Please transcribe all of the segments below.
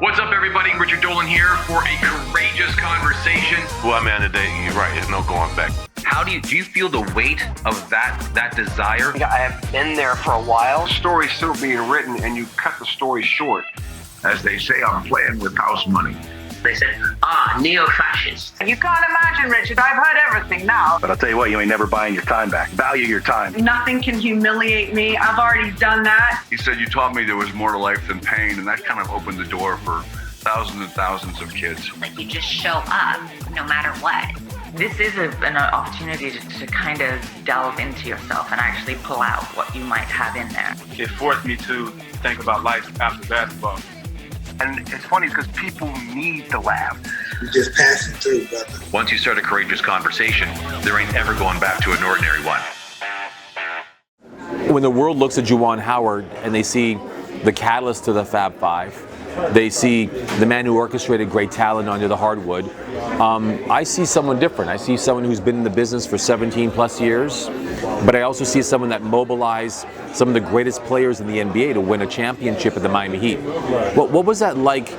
What's up, everybody? Richard Dolan here for a courageous conversation. Well, man, today you're right. There's no going back. How do you feel the weight of that desire? I have been there for a while. The story's still being written, and you cut the story short. As they say, I'm playing with house money. They said, neo-fascist. You can't imagine, Richard. I've heard everything now. But I'll tell you what, you ain't never buying your time back. Value your time. Nothing can humiliate me. I've already done that. He said, you taught me there was more to life than pain, and that kind of opened the door for thousands and thousands of kids. Like, you just show up no matter what. This is an opportunity to kind of delve into yourself and actually pull out what you might have in there. It forced me to think about life after basketball. And it's funny because people need to laugh. You're just passing through, brother. Once you start a courageous conversation, there ain't ever going back to an ordinary one. When the world looks at Juwan Howard and they see the catalyst to the Fab Five, they see the man who orchestrated great talent under the hardwood, I see someone different. I see someone who's been in the business for 17 plus years, but I also see someone that mobilized some of the greatest players in the NBA to win a championship at the Miami Heat. What was that like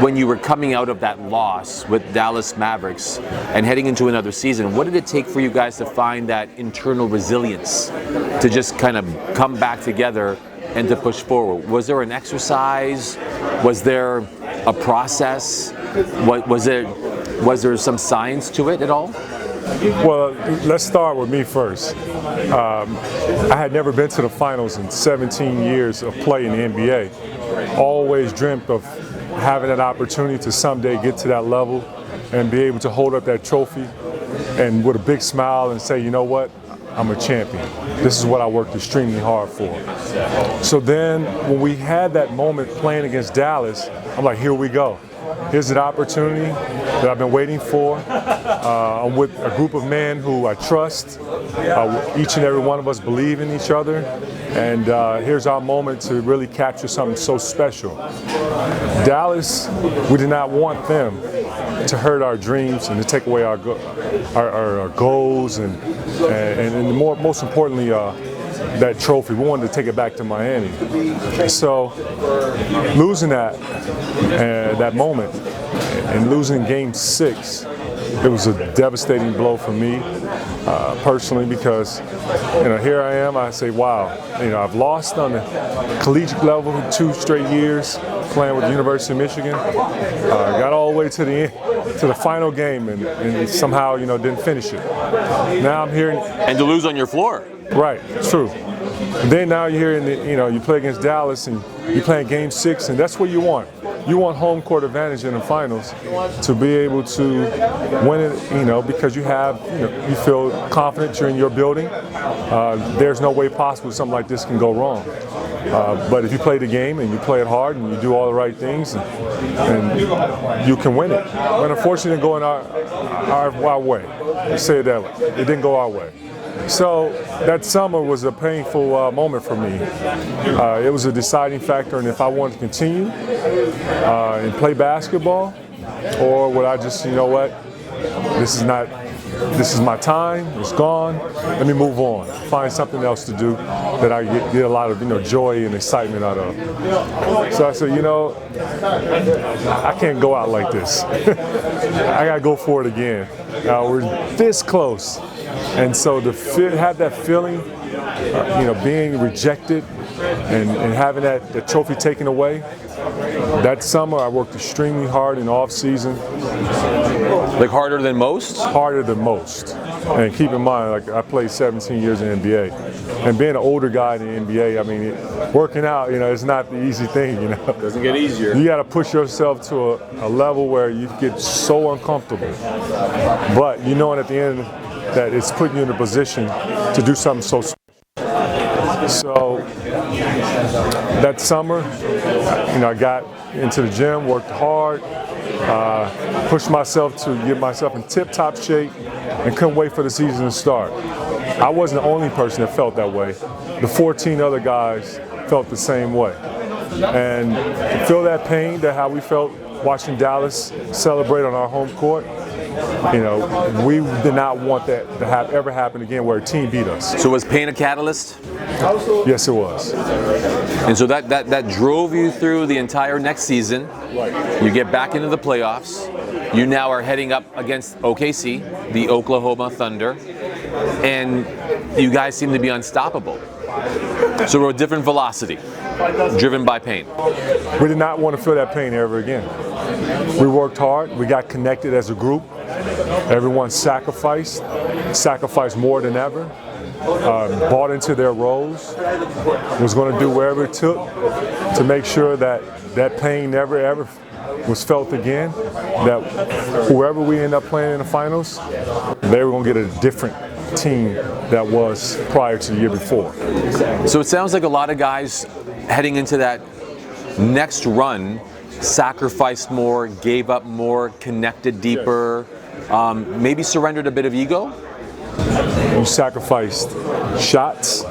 when you were coming out of that loss with Dallas Mavericks and heading into another season? What did it take for you guys to find that internal resilience to just kind of come back together and to push forward? Was there an exercise? Was there a process? Was there some science to it at all? Well, let's start with me first. I had never been to the finals in 17 years of play in the NBA. Always dreamt of having that opportunity to someday get to that level and be able to hold up that trophy and with a big smile and say, you know what? I'm a champion. This is what I worked extremely hard for. So then when we had that moment playing against Dallas, I'm like, here we go. Here's an opportunity that I've been waiting for. I'm with a group of men who I trust. Each and every one of us believe in each other. And here's our moment to really capture something so special. Dallas, we did not want them to hurt our dreams and to take away our goals and most importantly, that trophy. We wanted to take it back to Miami. So losing that moment and losing Game 6, it was a devastating blow for me personally because here I am. I say, wow, I've lost on the collegiate level 2 straight years playing with the University of Michigan. Got all the way to the end, to the final game, and somehow didn't finish it. Now I'm here and to lose on your floor. Right, true. And then now you're here you play against Dallas and you play in Game 6, and that's what you want. You want home court advantage in the finals to be able to win it, because you feel confident you're in your building. There's no way possible something like this can go wrong. But if you play the game and you play it hard and you do all the right things, and you can win it. But unfortunately, it didn't go in our way. Let's say it that way. It didn't go our way. So that summer was a painful moment for me. It was a deciding factor in if I wanted to continue and play basketball, or would I just, this is my time, it's gone, let me move on, find something else to do that I get a lot of joy and excitement out of. So I said, I can't go out like this. I gotta go for it again. We're this close. And so to have that feeling, being rejected and having that trophy taken away, that summer I worked extremely hard in the offseason. Like harder than most? Harder than most. And keep in mind, I played 17 years in the NBA. And being an older guy in the NBA, working out, it's not the easy thing, It doesn't get easier. You got to push yourself to a level where you get so uncomfortable. But at the end that it's putting you in a position to do something so special. So that summer, I got into the gym, worked hard, pushed myself to get myself in tip-top shape, and couldn't wait for the season to start. I wasn't the only person that felt that way. The 14 other guys felt the same way. And to feel that pain, that how we felt watching Dallas celebrate on our home court, we did not want that to ever happen again where a team beat us. So was pain a catalyst? Yes, it was. And so that drove you through the entire next season. You get back into the playoffs. You now are heading up against OKC, the Oklahoma Thunder, and you guys seem to be unstoppable. So we're a different velocity, driven by pain. We did not want to feel that pain ever again. We worked hard. We got connected as a group. Everyone sacrificed more than ever. Bought into their roles. Was going to do whatever it took to make sure that pain never ever was felt again. That whoever we end up playing in the finals, they were going to get a different team that was prior to the year before. So it sounds like a lot of guys heading into that next run sacrificed more, gave up more, connected deeper, maybe surrendered a bit of ego? You sacrificed shots,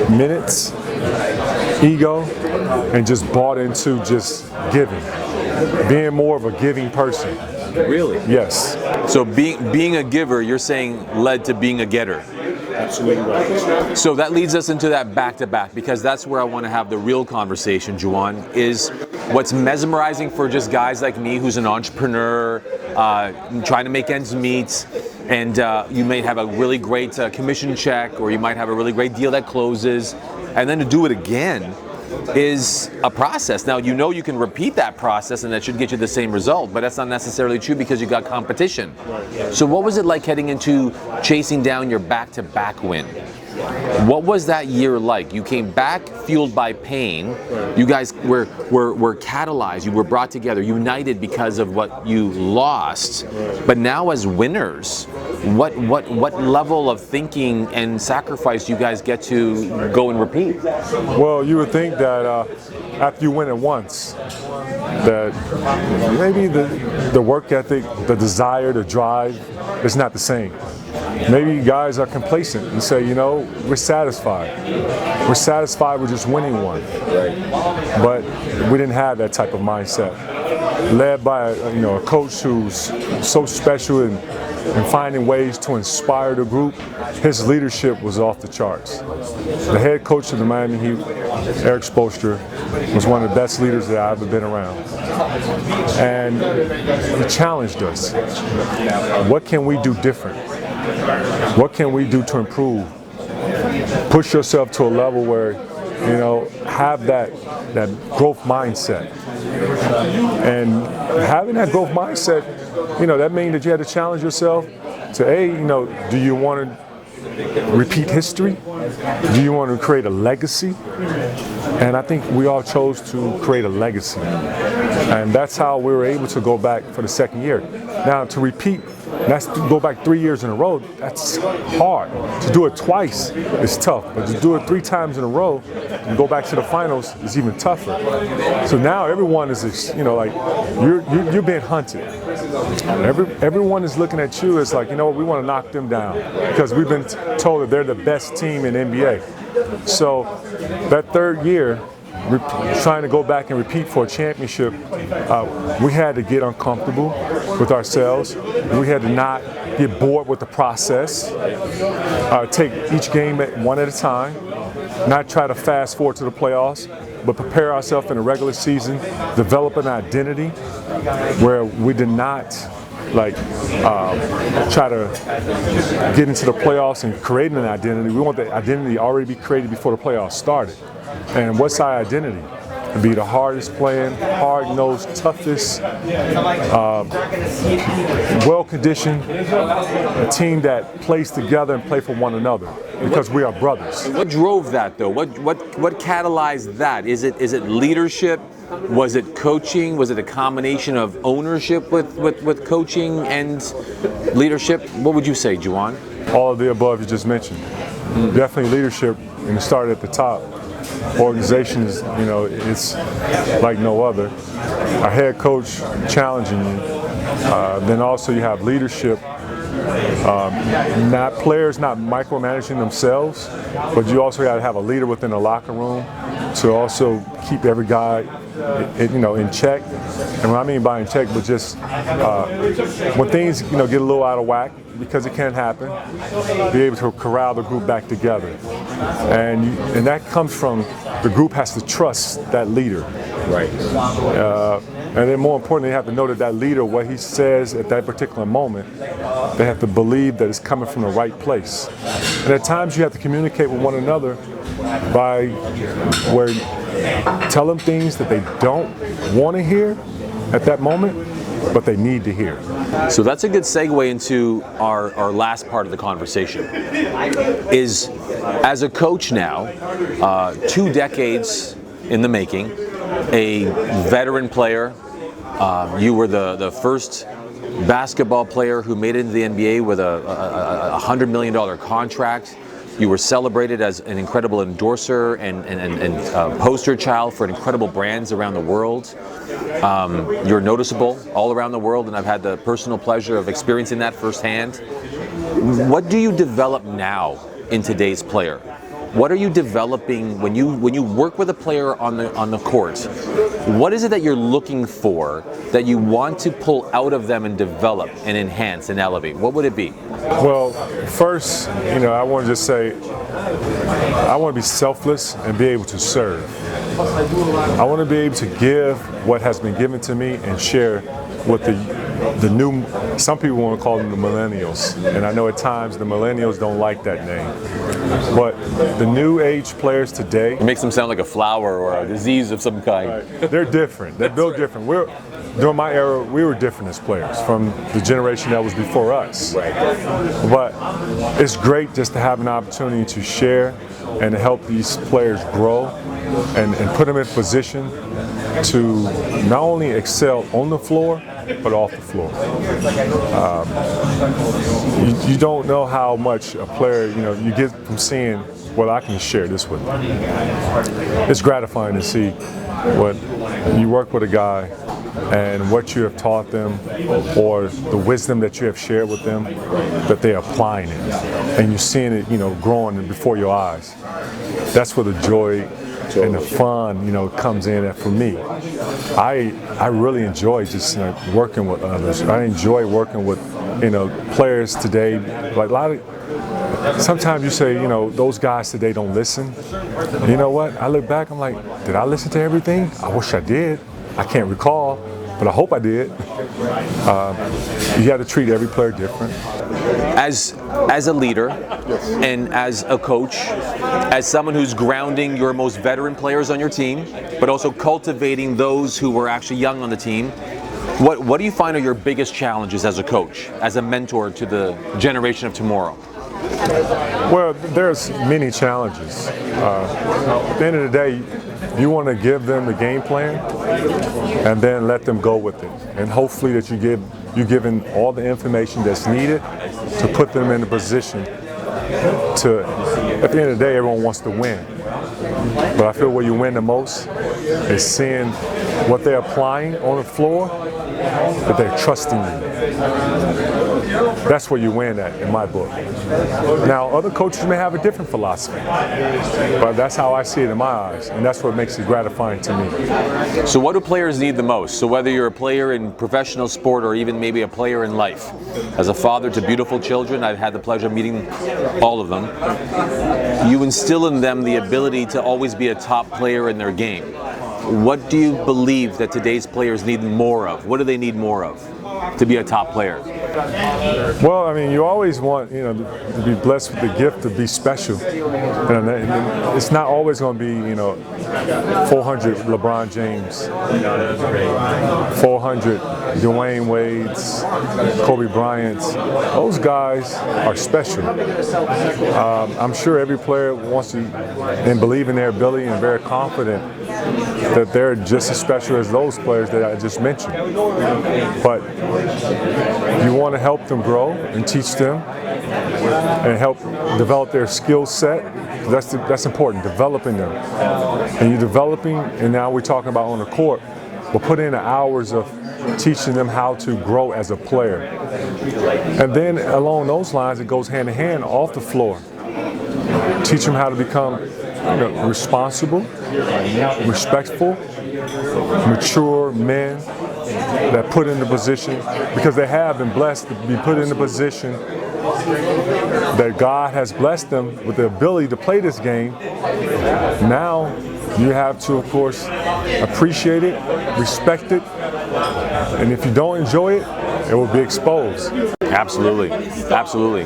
minutes, ego, and just bought into just giving. Being more of a giving person. Really? Yes. So being a giver, you're saying, led to being a getter. Absolutely right. So that leads us into that back-to-back, because that's where I want to have the real conversation, Juwan, is what's mesmerizing for just guys like me who's an entrepreneur, trying to make ends meet, and you may have a really great commission check, or you might have a really great deal that closes, and then to do it again is a process. Now, you can repeat that process and that should get you the same result, but that's not necessarily true because you got competition. So what was it like heading into chasing down your back-to-back win? What was that year like? You came back fueled by pain. You guys were catalyzed. You were brought together, united because of what you lost. But now as winners, what level of thinking and sacrifice you guys get to go and repeat? Well, you would think that after you win it once, that maybe the work ethic, the desire, the drive is not the same. Maybe guys are complacent and say, we're satisfied. We're satisfied with just winning one. But we didn't have that type of mindset. Led by a coach who's so special in finding ways to inspire the group. His leadership was off the charts. The head coach of the Miami Heat, Coach Spoelstra, was one of the best leaders that I've ever been around. And he challenged us. What can we do different? What can we do to improve? Push yourself to a level where, have that growth mindset. And having that growth mindset, that means that you had to challenge yourself to, do you want to repeat history? Do you want to create a legacy? And I think we all chose to create a legacy. And that's how we were able to go back for the second year. Now, to repeat, that's to go back 3 years in a row, that's hard. To do it twice is tough, but to do it 3 times in a row and go back to the finals is even tougher. So now everyone is, you're being hunted. Everyone is looking at you as like, we want to knock them down because we've been told that they're the best team in NBA. So that third year, trying to go back and repeat for a championship, we had to get uncomfortable with ourselves. We had to not get bored with the process, take each game one at a time, not try to fast forward to the playoffs, but prepare ourselves in the regular season, develop an identity where we did not try to get into the playoffs and create an identity. We want the identity already be created before the playoffs started. And what's our identity? To be the hardest playing, hard-nosed, toughest, well-conditioned, a team that plays together and play for one another because we are brothers. What drove that, though? What catalyzed that? Is it leadership? Was it coaching? Was it a combination of ownership with coaching and leadership? What would you say, Juwan? All of the above you just mentioned. Definitely leadership, and it started at the top. Organization is, it's like no other. A head coach challenging you. Then also you have leadership Players not micromanaging themselves, but you also got to have a leader within the locker room to also keep every guy, in check. And what I mean by in check, but just when things, get a little out of whack, because it can happen, be able to corral the group back together. And that comes from the group has to trust that leader. Right. And then more importantly, they have to know that leader, what he says at that particular moment, they have to believe that it's coming from the right place. And at times you have to communicate with one another by tell them things that they don't want to hear at that moment, but they need to hear. So that's a good segue into our last part of the conversation. Is, as a coach now, 2 decades in the making, a veteran player, you were the first basketball player who made it into the NBA with a $100 million contract. You were celebrated as an incredible endorser and poster child for incredible brands around the world. You're noticeable all around the world, and I've had the personal pleasure of experiencing that firsthand. What do you develop now in today's player? What are you developing when you work with a player on the court? What is it that you're looking for that you want to pull out of them and develop and enhance and elevate? What would it be? Well, first, I want to just say, I want to be selfless and be able to serve. I want to be able to give what has been given to me and share with the new, some people want to call them the millennials. And I know at times the millennials don't like that name. But the new age players today. It makes them sound like a flower or a disease of some kind. Right. They're different. They're built different. During my era, we were different as players from the generation that was before us. Right. But it's great just to have an opportunity to share and to help these players grow and put them in position to not only excel on the floor, but off the floor. You don't know how much a player, you get from seeing, well, I can share this with them. It's gratifying to see what you work with a guy and what you have taught them or the wisdom that you have shared with them, that they're applying it. And you're seeing it, growing before your eyes. That's where the joy and the fun, comes in. And for me, I really enjoy just working with others. I enjoy working with, players today. Like sometimes you say, those guys today don't listen. And you know what? I look back, I'm like, did I listen to everything? I wish I did. I can't recall, but I hope I did. You got to treat every player different. As a leader and as a coach, as someone who's grounding your most veteran players on your team, but also cultivating those who were actually young on the team, what do you find are your biggest challenges as a coach, as a mentor to the generation of tomorrow? Well, there's many challenges. At the end of the day, you want to give them the game plan and then let them go with it. And hopefully that you're giving all the information that's needed to put them in a position to, at the end of the day, everyone wants to win. But I feel where you win the most is seeing what they're applying on the floor, that they're trusting you. That's where you win at, in my book. Now, other coaches may have a different philosophy, but that's how I see it in my eyes, and that's what makes it gratifying to me. So what do players need the most? So whether you're a player in professional sport or even maybe a player in life, as a father to beautiful children, I've had the pleasure of meeting all of them, you instill in them the ability to always be a top player in their game. What do you believe that today's players need more of? What do they need more of to be a top player? Well, I mean, you always want, to be blessed with the gift to be special. And it's not always going to be, 400 LeBron James, 400 Dwayne Wades, Kobe Bryants. Those guys are special. I'm sure every player wants to and believe in their ability and very confident that they're just as special as those players that I just mentioned. But you want to help them grow and teach them and help develop their skill set. That's important, developing them. And you're developing, and now we're talking about on the court, but put in the hours of teaching them how to grow as a player. And then along those lines, it goes hand in hand off the floor. Teach them how to become responsible, respectful, mature men that put in the position, because they have been blessed to be put in the position that God has blessed them with the ability to play this game. Now you have to, of course, appreciate it, respect it, and if you don't enjoy it, it will be exposed. Absolutely, absolutely.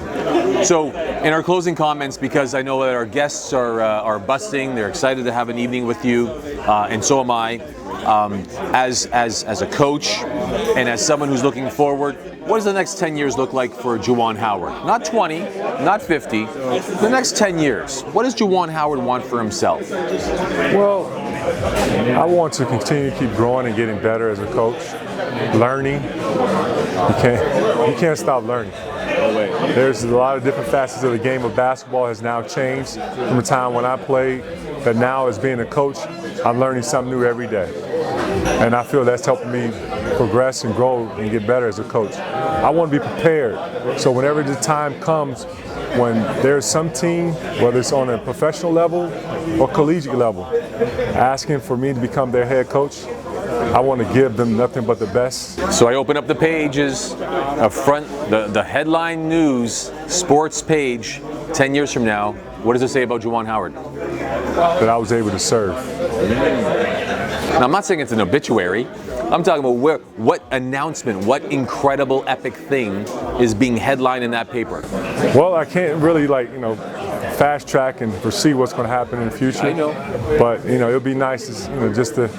So, in our closing comments, because I know that our guests are busting, they're excited to have an evening with you, and so am I. As a coach and as someone who's looking forward, what does the next 10 years look like for Juwan Howard? Not 20, not 50, the next 10 years. What does Juwan Howard want for himself? Well, I want to continue to keep growing and getting better as a coach, learning. You can't stop learning. There's a lot of different facets of the game of basketball has now changed from the time when I played, that now as being a coach, I'm learning something new every day. And I feel that's helping me progress and grow and get better as a coach. I want to be prepared, so whenever the time comes when there's some team, whether it's on a professional level or collegiate level, asking for me to become their head coach, I want to give them nothing but the best. So I open up the pages, the headline news, sports page, 10 years from now. What does it say about Juwan Howard? That I was able to serve. Now, I'm not saying it's an obituary. I'm talking about what announcement, what incredible epic thing is being headlined in that paper. Well, I can't really fast track and foresee what's going to happen in the future. I know. But it'll be nice, just to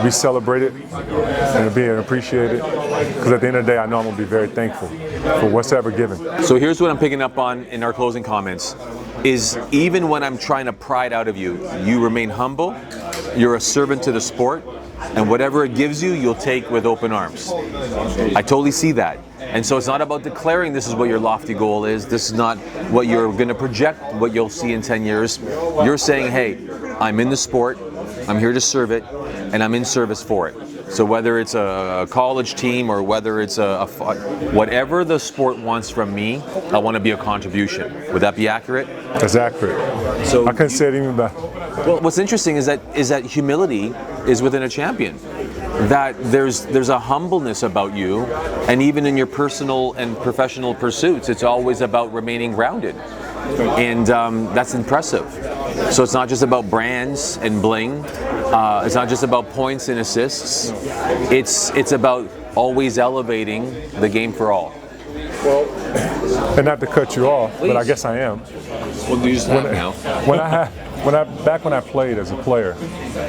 be celebrated and to be appreciated. Because at the end of the day, I know I'm going to be very thankful for what's ever given. So here's what I'm picking up on in our closing comments, is even when I'm trying to pry it out of you, you remain humble, you're a servant to the sport, and whatever it gives you, you'll take with open arms. I totally see that. And so it's not about declaring this is what your lofty goal is. This is not what you're going to project, what you'll see in 10 years. You're saying, hey, I'm in the sport, I'm here to serve it, and I'm in service for it. So whether it's a college team or whether it's whatever the sport wants from me, I want to be a contribution. Would that be accurate? That's accurate. So I couldn't say it even better. Well, what's interesting is that humility is within a champion. That there's a humbleness about you, and even in your personal and professional pursuits, it's always about remaining grounded, and that's impressive. So it's not just about brands and bling. It's not just about points and assists. It's about always elevating the game for all. Well, and not to cut you off, but I guess I am. Well, you just have now. Back when I played as a player,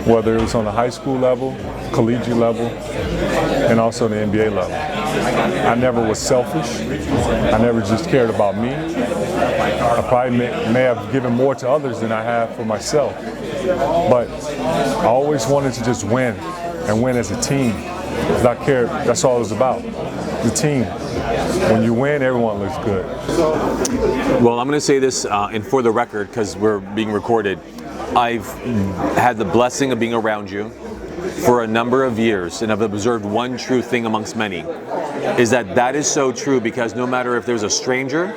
whether it was on the high school level, collegiate level, and also the NBA level, I never was selfish. I never just cared about me. I probably may have given more to others than I have for myself. But I always wanted to just win, and win as a team. Because I cared, that's all it was about, the team. When you win, everyone looks good. Well, I'm going to say this, and for the record, because we're being recorded, I've had the blessing of being around you for a number of years, and I've observed one true thing amongst many, is that is so true, because no matter if there's a stranger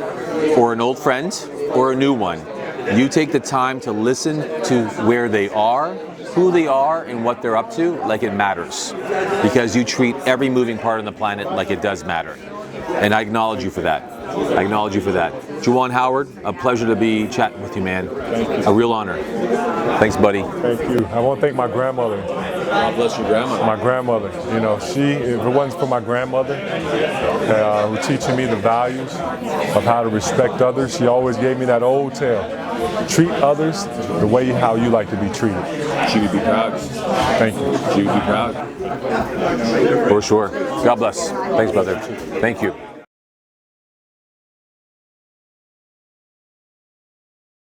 or an old friend or a new one, you take the time to listen to where they are, who they are, and what they're up to like it matters, because you treat every moving part on the planet like it does matter. And I acknowledge you for that. I acknowledge you for that. Juwan Howard, a pleasure to be chatting with you, man. A real honor. Thanks, buddy. Thank you. I want to thank my grandmother. God bless your grandmother. My grandmother. If it wasn't for my grandmother, who teaching me the values of how to respect others, she always gave me that old tale. Treat others the way how you like to be treated. She would be proud. Thank you. She would be proud. For sure. God bless. Thanks, brother. Thank you.